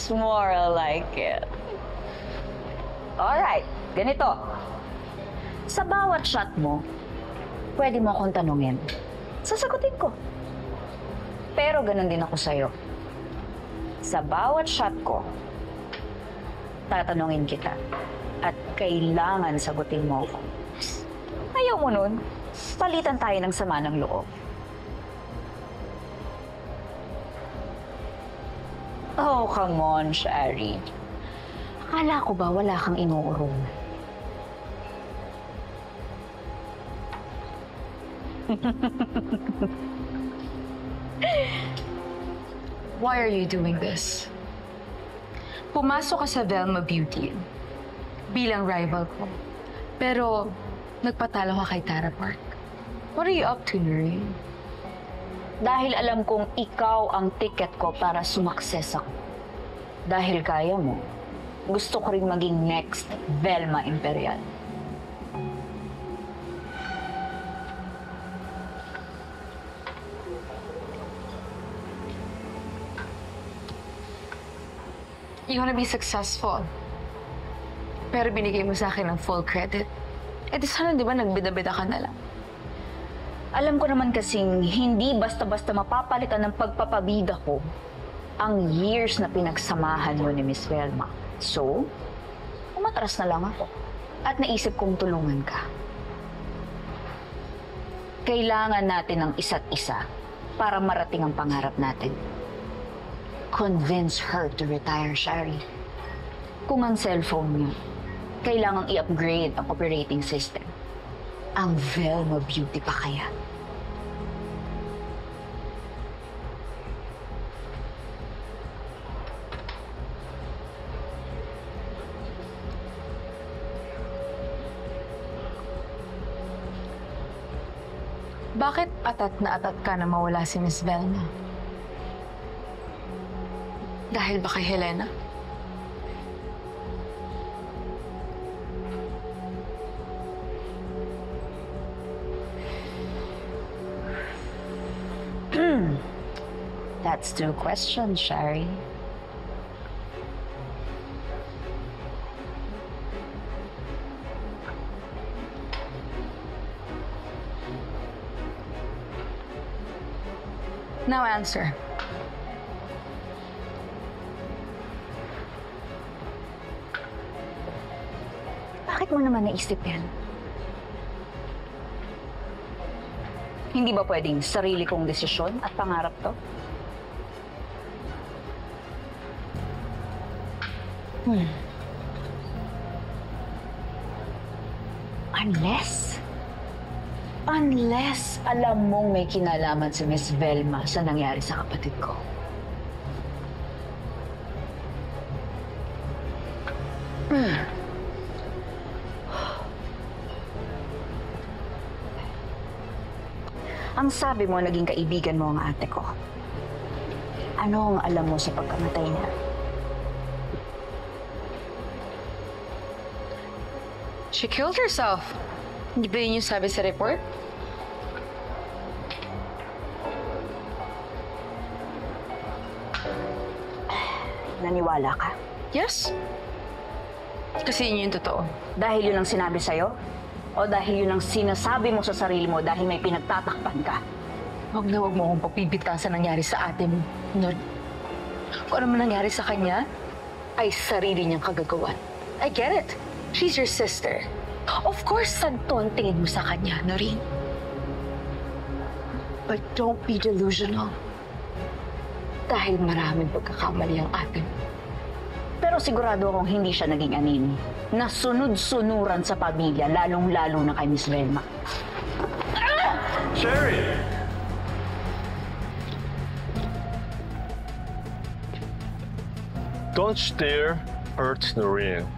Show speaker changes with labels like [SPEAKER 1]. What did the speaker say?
[SPEAKER 1] That's more like it. Alright, ganito. Sa bawat shot mo, pwede mo akong tanungin. Sasagutin ko. Pero ganun din ako sa'yo. Sa bawat shot ko, tatanungin kita. At kailangan sagutin mo ako. Ayaw mo nun, palitan tayo ng sama ng loob. Oh, come on, Shari. Akala ko ba wala kang inuurong?
[SPEAKER 2] Why are you doing this? Pumasok ka sa Velma Beauty bilang rival ko. Pero nagpatalo ka kay Tara Park. What are you up to, Noreen?
[SPEAKER 1] Dahil alam kong ikaw ang ticket ko para sumakses ako. Dahil kaya mo, gusto ko rin maging next Velma Imperial.
[SPEAKER 2] You wanna be successful. Pero binigay mo sa akin ng full credit. Eh di sana di ba nagbida-bida ka na lang?
[SPEAKER 1] Alam ko naman kasing hindi basta-basta mapapalitan ng pagpapabida ko ang years na pinagsamahan mo ni Miss Velma. So, umatras na lang ako at naisip kong tulungan ka. Kailangan natin ng isa't isa para marating ang pangarap natin. Convince her to retire, Shari. Kung ang cellphone niya, kailangang i-upgrade ang operating system. Ang Velma Beauty pa kaya?
[SPEAKER 2] Bakit atat na atat ka na mawala si Miss Velma? Dahil ba kay Helena?
[SPEAKER 1] That's two questions, Shari.
[SPEAKER 2] Now answer.
[SPEAKER 1] Bakit mo naman naisip yan? Hindi ba pwedeng sarili kong desisyon at pangarap to? Unless alam mong may kinalaman si Miss Velma sa nangyari sa kapatid ko. Ang sabi mo, naging kaibigan mo ang ate ko. Ano ang alam mo sa pagkamatay niya?
[SPEAKER 2] She killed herself. Hindi ba yun yung sabi sa report?
[SPEAKER 1] Naniwala ka?
[SPEAKER 2] Yes. Kasi yun yung totoo.
[SPEAKER 1] Dahil yun ang sinabi sa'yo? O dahil yun ang sinasabi mo sa sarili mo dahil may pinagtatakpan ka?
[SPEAKER 2] Huwag na huwag mo akong papibigtan sa nangyari sa ate mo. No. Kung ano man nangyari sa kanya, ay sarili niyang kagagawan. I get it. She's your sister. Of course, santo ang tingin mo sa kanya, Noreen. But don't be delusional. Dahil maraming pagkakamali ang ate mo.
[SPEAKER 1] Pero sigurado akong hindi siya naging anini. Nasunod-sunuran sa pamilya, lalong-lalo na kay Miss Velma.
[SPEAKER 3] Sherry! Don't stare, hurt Noreen.